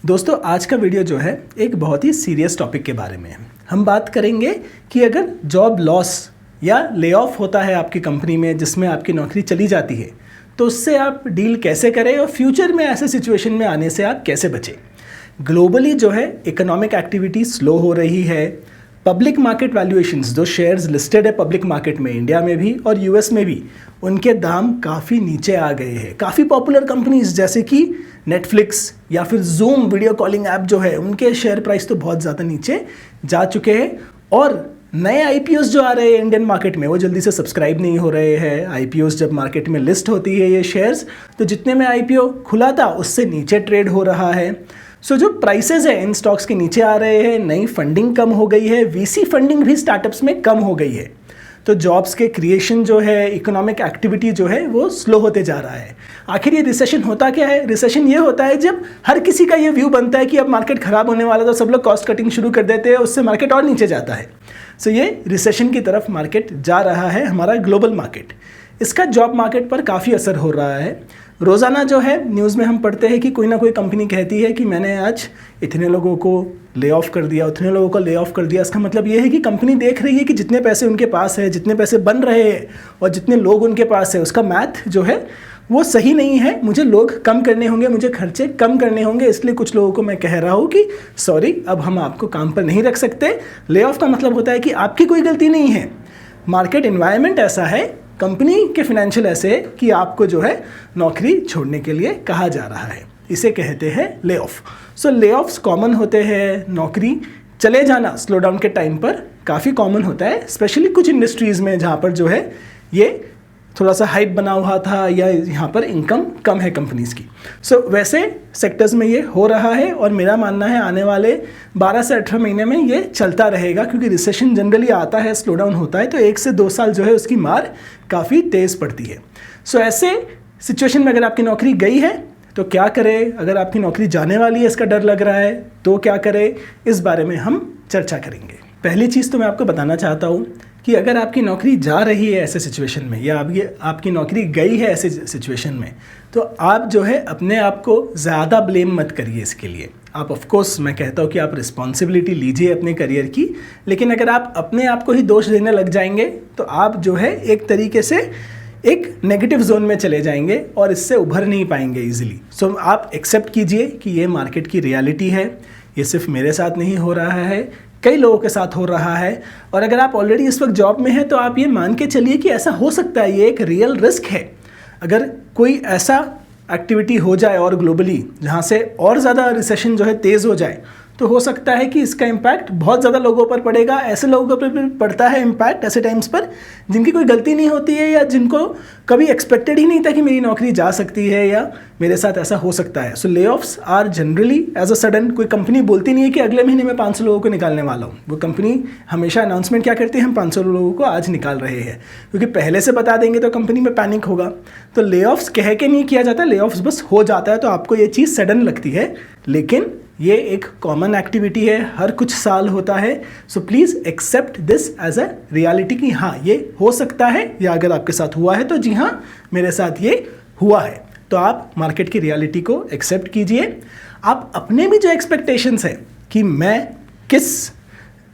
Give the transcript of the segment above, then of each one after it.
दोस्तों आज का वीडियो जो है एक बहुत ही सीरियस टॉपिक के बारे में है। हम बात करेंगे कि अगर जॉब लॉस या ले ऑफ होता है आपकी कंपनी में जिसमें आपकी नौकरी चली जाती है तो उससे आप डील कैसे करें और फ्यूचर में ऐसे सिचुएशन में आने से आप कैसे बचें। ग्लोबली जो है इकोनॉमिक एक्टिविटी स्लो हो रही है। पब्लिक मार्केट वैल्यूएशंस जो शेयर्स लिस्टेड है पब्लिक मार्केट में इंडिया में भी और यूएस में भी उनके दाम काफ़ी नीचे आ गए हैं। काफ़ी पॉपुलर कंपनीज जैसे कि नेटफ्लिक्स या फिर जूम वीडियो कॉलिंग ऐप जो है उनके शेयर प्राइस तो बहुत ज़्यादा नीचे जा चुके हैं और नए आईपीओस जो आ रहे हैं इंडियन मार्केट में वो जल्दी से सब्सक्राइब नहीं हो रहे हैं। आईपीओस जब मार्केट में लिस्ट होती है ये शेयर्स तो जितने में आईपीओ खुला था उससे नीचे ट्रेड हो रहा है। सो जो प्राइसेस है इन स्टॉक्स के नीचे आ रहे हैं। नई फंडिंग कम हो गई है। वीसी फंडिंग भी स्टार्टअप्स में कम हो गई है। तो जॉब्स के क्रिएशन जो है इकोनॉमिक एक्टिविटी जो है वो स्लो होते जा रहा है। आखिर ये रिसेशन होता क्या है? रिसेशन ये होता है जब हर किसी का ये व्यू बनता है कि अब मार्केट खराब होने वाला तो सब लोग कॉस्ट कटिंग शुरू कर देते हैं, उससे मार्केट और नीचे जाता है। सो ये रिसेशन की तरफ मार्केट जा रहा है हमारा ग्लोबल मार्केट। इसका जॉब मार्केट पर काफ़ी असर हो रहा है। रोज़ाना जो है न्यूज़ में हम पढ़ते हैं कि कोई ना कोई कंपनी कहती है कि मैंने आज इतने लोगों को ले ऑफ कर दिया, उतने लोगों को ले ऑफ कर दिया। इसका मतलब ये है कि कंपनी देख रही है कि जितने पैसे उनके पास है, जितने पैसे बन रहे हैं और जितने लोग उनके पास है उसका मैथ जो है वो सही नहीं है। मुझे लोग कम करने होंगे, मुझे खर्चे कम करने होंगे, इसलिए कुछ लोगों को मैं कह रहा हूँ कि सॉरी अब हम आपको काम पर नहीं रख सकते। ले ऑफ का मतलब होता है कि आपकी कोई गलती नहीं है। मार्केट एनवायरनमेंट ऐसा है, कंपनी के फाइनेंशियल ऐसे है कि आपको जो है नौकरी छोड़ने के लिए कहा जा रहा है। इसे कहते हैं ले ऑफ। सो ले ऑफ्स कॉमन होते हैं। नौकरी चले जाना स्लो डाउन के टाइम पर काफ़ी कॉमन होता है, स्पेशली कुछ इंडस्ट्रीज़ में जहाँ पर जो है ये थोड़ा सा हाइप बना हुआ था या यहाँ पर इनकम कम है कंपनीज़ की। सो वैसे सेक्टर्स में ये हो रहा है और मेरा मानना है आने वाले 12 से 18 महीने में ये चलता रहेगा, क्योंकि रिसेशन जनरली आता है, स्लो डाउन होता है तो 1 से 2 साल जो है उसकी मार काफ़ी तेज़ पड़ती है। सो ऐसे सिचुएशन में अगर आपकी नौकरी गई है तो क्या करें, अगर आपकी नौकरी जाने वाली है इसका डर लग रहा है तो क्या करें, इस बारे में हम चर्चा करेंगे। पहली चीज़ तो मैं आपको बताना चाहता हूँ कि अगर आपकी नौकरी जा रही है ऐसे सिचुएशन में या आपकी नौकरी गई है ऐसे सिचुएशन में तो आप जो है अपने आप को ज़्यादा ब्लेम मत करिए इसके लिए। आप ऑफ कोर्स मैं कहता हूँ कि आप रिस्पॉन्सिबिलिटी लीजिए अपने करियर की, लेकिन अगर आप अपने आप को ही दोष देने लग जाएंगे तो आप जो है एक तरीके से एक नेगेटिव जोन में चले जाएंगे और इससे उभर नहीं पाएंगे ईजिली। सो आप एक्सेप्ट कीजिए कि ये मार्केट की रियलिटी है। ये सिर्फ मेरे साथ नहीं हो रहा है, कई लोगों के साथ हो रहा है। और अगर आप ऑलरेडी इस वक्त जॉब में हैं तो आप ये मान के चलिए कि ऐसा हो सकता है, ये एक रियल रिस्क है। अगर कोई ऐसा एक्टिविटी हो जाए और ग्लोबली जहाँ से और ज़्यादा रिसेशन जो है तेज़ हो जाए तो हो सकता है कि इसका इम्पैक्ट बहुत ज़्यादा लोगों पर पड़ेगा। ऐसे लोगों पर पड़ता है इम्पैक्ट ऐसे टाइम्स पर जिनकी कोई गलती नहीं होती है या जिनको कभी एक्सपेक्टेड ही नहीं था कि मेरी नौकरी जा सकती है या मेरे साथ ऐसा हो सकता है। So layoffs are generally as a sudden. कोई कंपनी बोलती नहीं है कि अगले महीने में 500 लोगों को निकालने वाला हूँ। वो कंपनी हमेशा अनाउंसमेंट क्या करती है, हम 500 लोगों को आज निकाल रहे हैं, क्योंकि पहले से बता देंगे तो कंपनी में पैनिक होगा। तो ले ऑफ्स कह के नहीं किया जाता, ले ऑफ्स बस हो जाता है। तो आपको ये चीज़ सडन लगती है, लेकिन ये एक कॉमन एक्टिविटी है, हर कुछ साल होता है। So please accept this as a reality कि हाँ ये हो सकता है, या अगर आपके साथ हुआ है तो जी हाँ मेरे साथ ये हुआ है। तो आप मार्केट की रियलिटी को एक्सेप्ट कीजिए। आप अपने भी जो एक्सपेक्टेशंस है कि मैं किस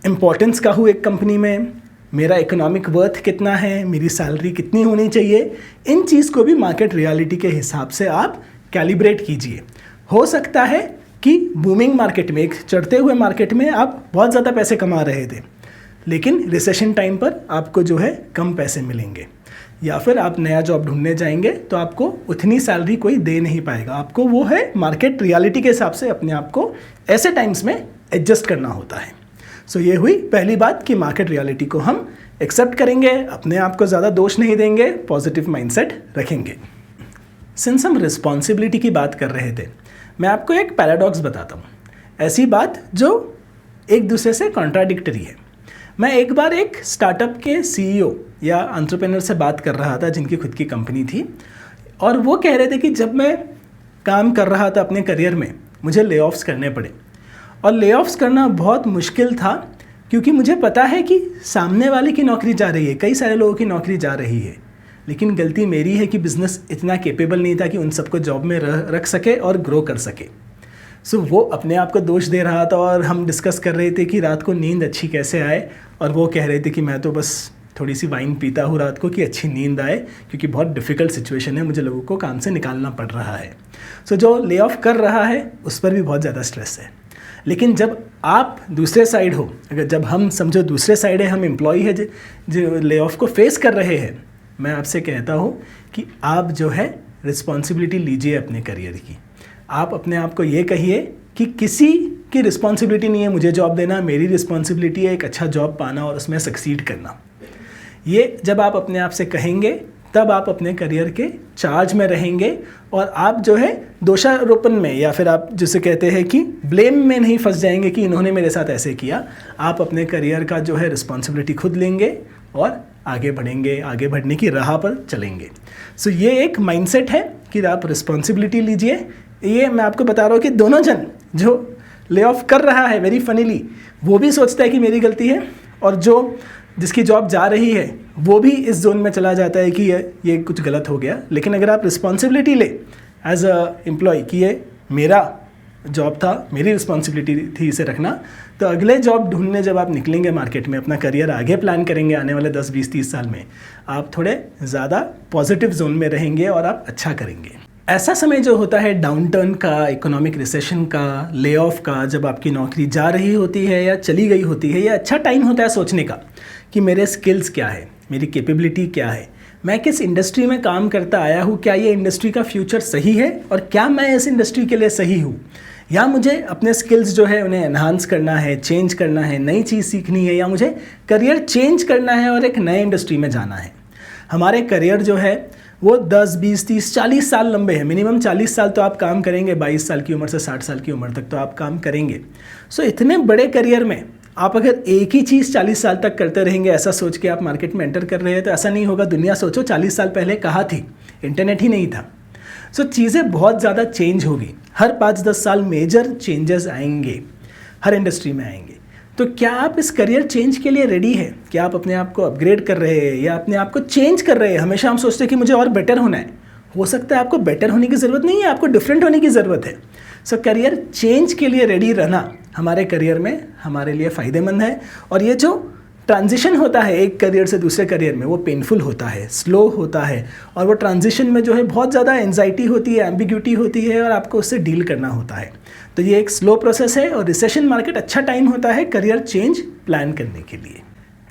इम्पोर्टेंस का हूँ एक कंपनी में, मेरा इकोनॉमिक वर्थ कितना है, मेरी सैलरी कितनी होनी चाहिए, इन चीज़ को भी मार्केट रियलिटी के हिसाब से आप कैलिब्रेट कीजिए। हो सकता है कि बूमिंग मार्केट में, एक चढ़ते हुए मार्केट में आप बहुत ज़्यादा पैसे कमा रहे थे, लेकिन रिसेशन टाइम पर आपको जो है कम पैसे मिलेंगे, या फिर आप नया जॉब ढूंढने जाएंगे तो आपको उतनी सैलरी कोई दे नहीं पाएगा। आपको वो है मार्केट रियलिटी के हिसाब से अपने आप को ऐसे टाइम्स में एडजस्ट करना होता है। सो ये हुई पहली बात कि मार्केट रियलिटी को हम एक्सेप्ट करेंगे, अपने आप को ज़्यादा दोष नहीं देंगे, पॉजिटिव माइंडसेट रखेंगे। सिंस हम रिस्पॉन्सिबिलिटी की बात कर रहे थे, मैं आपको एक पैराडॉक्स बताता हूँ, ऐसी बात जो एक दूसरे से कॉन्ट्राडिक्टरी है। मैं एक बार एक स्टार्टअप के सीईओ या एंटरप्रेन्योर से बात कर रहा था जिनकी खुद की कंपनी थी, और वो कह रहे थे कि जब मैं काम कर रहा था अपने करियर में मुझे ले ऑफ्स करने पड़े, और ले ऑफ्स करना बहुत मुश्किल था क्योंकि मुझे पता है कि सामने वाले की नौकरी जा रही है, कई सारे लोगों की नौकरी जा रही है, लेकिन गलती मेरी है कि बिज़नेस इतना कैपेबल नहीं था कि उन सबको जॉब में रख सके और ग्रो कर सके। सो वो अपने आप को दोष दे रहा था और हम डिस्कस कर रहे थे कि रात को नींद अच्छी कैसे आए, और वो कह रहे थे कि मैं तो बस थोड़ी सी वाइन पीता हूँ रात को कि अच्छी नींद आए, क्योंकि बहुत डिफ़िकल्ट सिचुएशन है, मुझे लोगों को काम से निकालना पड़ रहा है। सो जो ले ऑफ कर रहा है उस पर भी बहुत ज़्यादा स्ट्रेस है। लेकिन जब आप दूसरे साइड हो, अगर जब हम समझो दूसरे साइड है, हम एम्प्लॉई है जो ले ऑफ को फेस कर रहे हैं, मैं आपसे कहता हूँ कि आप जो है रिस्पॉन्सिबिलिटी लीजिए अपने करियर की। आप अपने आप को ये कहिए कि किसी की रिस्पॉन्सिबिलिटी नहीं है मुझे जॉब देना, मेरी रिस्पॉन्सिबिलिटी है एक अच्छा जॉब पाना और उसमें सक्सीड करना। ये जब आप अपने आप से कहेंगे तब आप अपने करियर के चार्ज में रहेंगे, और आप जो है दोषारोपण में या फिर आप जिसे कहते हैं कि ब्लेम में नहीं फंस जाएंगे कि इन्होंने मेरे साथ ऐसे किया। आप अपने करियर का जो है रिस्पॉन्सिबिलिटी खुद लेंगे और आगे बढ़ेंगे, आगे बढ़ने की राह पर चलेंगे। सो ये एक माइंडसेट है कि आप रिस्पॉन्सिबिलिटी लीजिए। ये मैं आपको बता रहा हूँ कि दोनों जन जो ले ऑफ कर रहा है, वेरी फनीली, वो भी सोचता है कि मेरी गलती है, और जो जिसकी जॉब जा रही है वो भी इस जोन में चला जाता है कि ये कुछ गलत हो गया। लेकिन अगर आप रिस्पॉन्सिबिलिटी ले एज अ एम्प्लॉय कि ये मेरा जॉब था, मेरी रिस्पॉन्सिबिलिटी थी इसे रखना, तो अगले जॉब ढूंढने जब आप निकलेंगे मार्केट में, अपना करियर आगे प्लान करेंगे आने वाले 10, 20, 30 साल में, आप थोड़े ज़्यादा पॉजिटिव जोन में रहेंगे और आप अच्छा करेंगे। ऐसा समय जो होता है डाउनटर्न का, इकोनॉमिक रिसेशन का, ले ऑफ का, जब आपकी नौकरी जा रही होती है या चली गई होती है, ये अच्छा टाइम होता है सोचने का कि मेरे स्किल्स क्या है, मेरी कैपेबिलिटी क्या है, मैं किस इंडस्ट्री में काम करता आया हूँ, क्या ये इंडस्ट्री का फ्यूचर सही है और क्या मैं इस इंडस्ट्री के लिए सही हूँ, या मुझे अपने स्किल्स जो है उन्हें एनहांस करना है, चेंज करना है, नई चीज़ सीखनी है, या मुझे करियर चेंज करना है और एक नए इंडस्ट्री में जाना है। हमारे करियर जो है वो 10, 20, 30, 40 साल लंबे हैं। मिनिमम 40 साल तो आप काम करेंगे, 22 साल की उम्र से 60 साल की उम्र तक तो आप काम करेंगे। सो इतने बड़े करियर में आप अगर एक ही चीज़ 40 साल तक करते रहेंगे ऐसा सोच के आप मार्केट में एंटर कर रहे हैं तो ऐसा नहीं होगा। दुनिया सोचो 40 साल पहले कहाँ थी, इंटरनेट ही नहीं था। सो चीज़ें बहुत ज़्यादा चेंज होगी, हर 5-10 साल मेजर चेंजेस आएंगे, हर इंडस्ट्री में आएंगे। तो क्या आप इस करियर चेंज के लिए रेडी है? क्या आप अपने आप को अपग्रेड कर रहे हैं या अपने आप को चेंज कर रहे हैं? हमेशा हम सोचते हैं कि मुझे और बेटर होना है। हो सकता है आपको बेटर होने की ज़रूरत नहीं है, आपको डिफरेंट होने की ज़रूरत है। सो करियर चेंज के लिए रेडी रहना हमारे करियर में हमारे लिए फ़ायदेमंद है। और ये जो ट्रांजिशन होता है एक करियर से दूसरे करियर में, वो पेनफुल होता है, स्लो होता है, और वो ट्रांजिशन में जो है बहुत ज़्यादा एंजाइटी होती है, एम्बिग्यूटी होती है, और आपको उससे डील करना होता है। तो ये एक स्लो प्रोसेस है, और रिसेशन मार्केट अच्छा टाइम होता है करियर चेंज प्लान करने के लिए।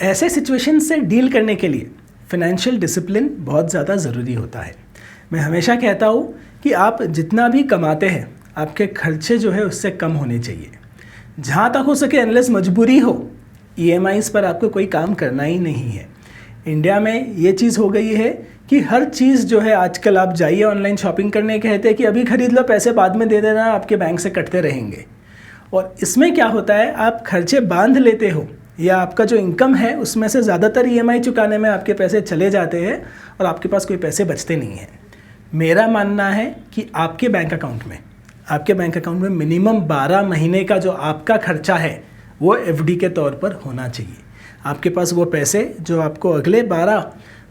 ऐसे सिचुएशन से डील करने के लिए फाइनेंशियल डिसिप्लिन बहुत ज़्यादा ज़रूरी होता है। मैं हमेशा कहता हूँ कि आप जितना भी कमाते हैं आपके खर्चे जो है उससे कम होने चाहिए। जहाँ तक हो सके, अनलेस मजबूरी हो, EMIs पर आपको कोई काम करना ही नहीं है। इंडिया में ये चीज़ हो गई है कि हर चीज़ जो है आजकल आप जाइए ऑनलाइन शॉपिंग करने, कहते हैं कि अभी खरीद लो, पैसे बाद में दे देना, आपके बैंक से कटते रहेंगे। और इसमें क्या होता है, आप खर्चे बांध लेते हो या आपका जो इनकम है उसमें से ज़्यादातर EMI चुकाने में आपके पैसे चले जाते हैं और आपके पास कोई पैसे बचते नहीं हैं। मेरा मानना है कि आपके बैंक अकाउंट में मिनिमम 12 महीने का जो आपका खर्चा है वो FD के तौर पर होना चाहिए। आपके पास वो पैसे जो आपको अगले 12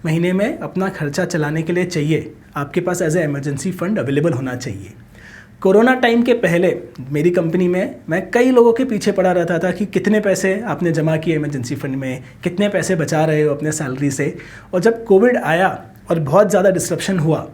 महीने में अपना खर्चा चलाने के लिए चाहिए, आपके पास as a emergency fund available होना चाहिए। कोरोना टाइम के पहले मेरी कंपनी में मैं कई लोगों के पीछे पड़ा रहता था कि कितने पैसे आपने जमा किए इमरजेंसी फंड में, कितने पैसे बचा रहे हो अपने सैलरी से। और जब कोविड आया और बहुत ज़्यादा डिस्ट्रप्शन हुआ,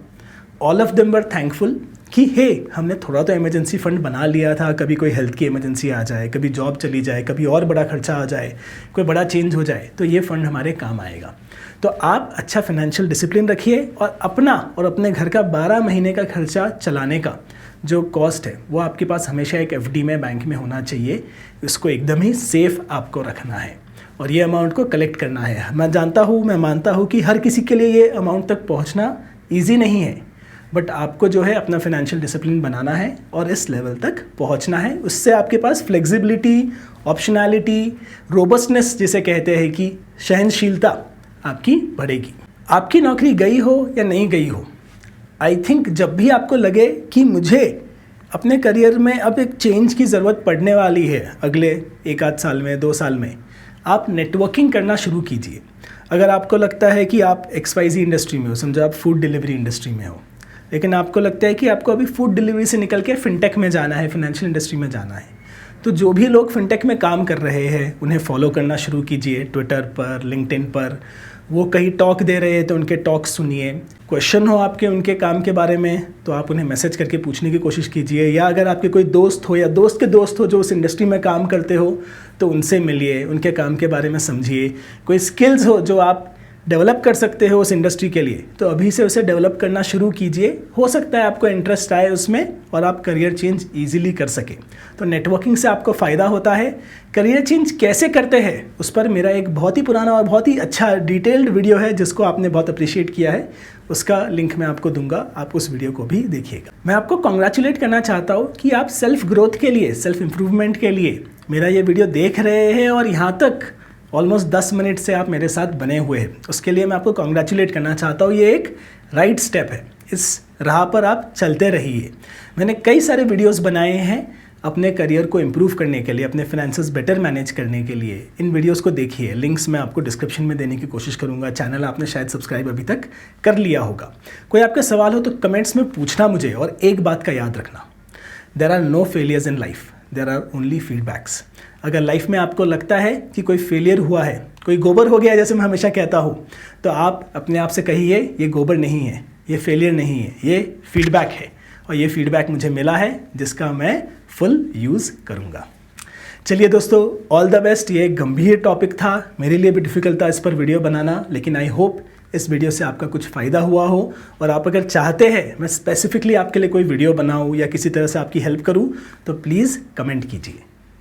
all of them were thankful कि हे, हमने थोड़ा तो इमरजेंसी फ़ंड बना लिया था, कभी कोई हेल्थ की इमरजेंसी आ जाए, कभी जॉब चली जाए, कभी और बड़ा खर्चा आ जाए, कोई बड़ा चेंज हो जाए, तो ये फ़ंड हमारे काम आएगा। तो आप अच्छा फाइनेंशियल डिसिप्लिन रखिए और अपना और अपने घर का 12 महीने का खर्चा चलाने का जो कॉस्ट है वो आपके पास हमेशा एक FD में बैंक में होना चाहिए। इसको एकदम ही सेफ आपको रखना है और ये अमाउंट को कलेक्ट करना है। मैं मानता हूँ कि हर किसी के लिए ये अमाउंट तक पहुँचना ईजी नहीं है, बट आपको जो है अपना फाइनेंशियल डिसिप्लिन बनाना है और इस लेवल तक पहुंचना है। उससे आपके पास फ्लेक्सिबिलिटी, ऑप्शनैलिटी, रोबस्टनेस जिसे कहते हैं कि सहनशीलता आपकी बढ़ेगी। आपकी नौकरी गई हो या नहीं गई हो, आई थिंक जब भी आपको लगे कि मुझे अपने करियर में अब एक चेंज की ज़रूरत पड़ने वाली है अगले 1-8 साल में, 2 साल में, आप नेटवर्किंग करना शुरू कीजिए। अगर आपको लगता है कि आप XYZ इंडस्ट्री में हो, समझो आप फूड डिलीवरी इंडस्ट्री में हो, लेकिन आपको लगता है कि आपको अभी फूड डिलीवरी से निकल के फिनटेक में जाना है, फाइनेंशियल इंडस्ट्री में जाना है, तो जो भी लोग फिनटेक में काम कर रहे हैं उन्हें फॉलो करना शुरू कीजिए, ट्विटर पर, लिंक्डइन पर। वो कहीं टॉक दे रहे हैं तो उनके टॉक सुनिए। क्वेश्चन हो आपके उनके काम के बारे में तो आप उन्हें मैसेज करके पूछने की कोशिश कीजिए, या अगर आपके कोई दोस्त हो या दोस्त के दोस्त हो जो उस इंडस्ट्री में काम करते हो तो उनसे मिलिए, उनके काम के बारे में समझिए। कोई स्किल्स हो जो आप डेवलप कर सकते हो उस इंडस्ट्री के लिए तो अभी से उसे डेवलप करना शुरू कीजिए। हो सकता है आपको इंटरेस्ट आए उसमें और आप करियर चेंज इजीली कर सके। तो नेटवर्किंग से आपको फ़ायदा होता है। करियर चेंज कैसे करते हैं उस पर मेरा एक बहुत ही पुराना और बहुत ही अच्छा डिटेल्ड वीडियो है जिसको आपने बहुत अप्रिशिएट किया है, उसका लिंक मैं आपको दूंगा, आप उस वीडियो को भी देखिएगा। मैं आपको कॉन्ग्रेचुलेट करना चाहता हूँ कि आप सेल्फ ग्रोथ के लिए, सेल्फ इम्प्रूवमेंट के लिए मेरा ये वीडियो देख रहे हैं और यहाँ तक ऑलमोस्ट 10 मिनट से आप मेरे साथ बने हुए हैं। उसके लिए मैं आपको कॉन्ग्रेचुलेट करना चाहता हूँ। ये एक राइट स्टेप है, इस राह पर आप चलते रहिए। मैंने कई सारे वीडियोस बनाए हैं अपने करियर को इम्प्रूव करने के लिए, अपने फाइनेंसेस बेटर मैनेज करने के लिए। इन वीडियोस को देखिए, लिंक्स मैं आपको डिस्क्रिप्शन में देने की कोशिश करूँगा। चैनल आपने शायद सब्सक्राइब अभी तक कर लिया होगा। कोई आपके सवाल हो तो कमेंट्स में पूछना मुझे। और एक बात का याद रखना, there are no failures in life, there are only feedbacks. अगर लाइफ में आपको लगता है कि कोई फेलियर हुआ है, कोई गोबर हो गया जैसे मैं हमेशा कहता हूँ, तो आप अपने आप से कहिए ये गोबर नहीं है, ये फेलियर नहीं है, ये फीडबैक है और ये फीडबैक मुझे मिला है जिसका मैं फुल यूज़ करूँगा। चलिए दोस्तों, ऑल द बेस्ट। ये एक गंभीर टॉपिक था, मेरे लिए भी डिफ़िकल्ट था इस पर वीडियो बनाना, लेकिन आई होप इस वीडियो से आपका कुछ फ़ायदा हुआ हो। और आप अगर चाहते हैं मैं स्पेसिफिकली आपके लिए कोई वीडियो बनाऊँ या किसी तरह से आपकी हेल्प करूँ तो प्लीज़ कमेंट कीजिए।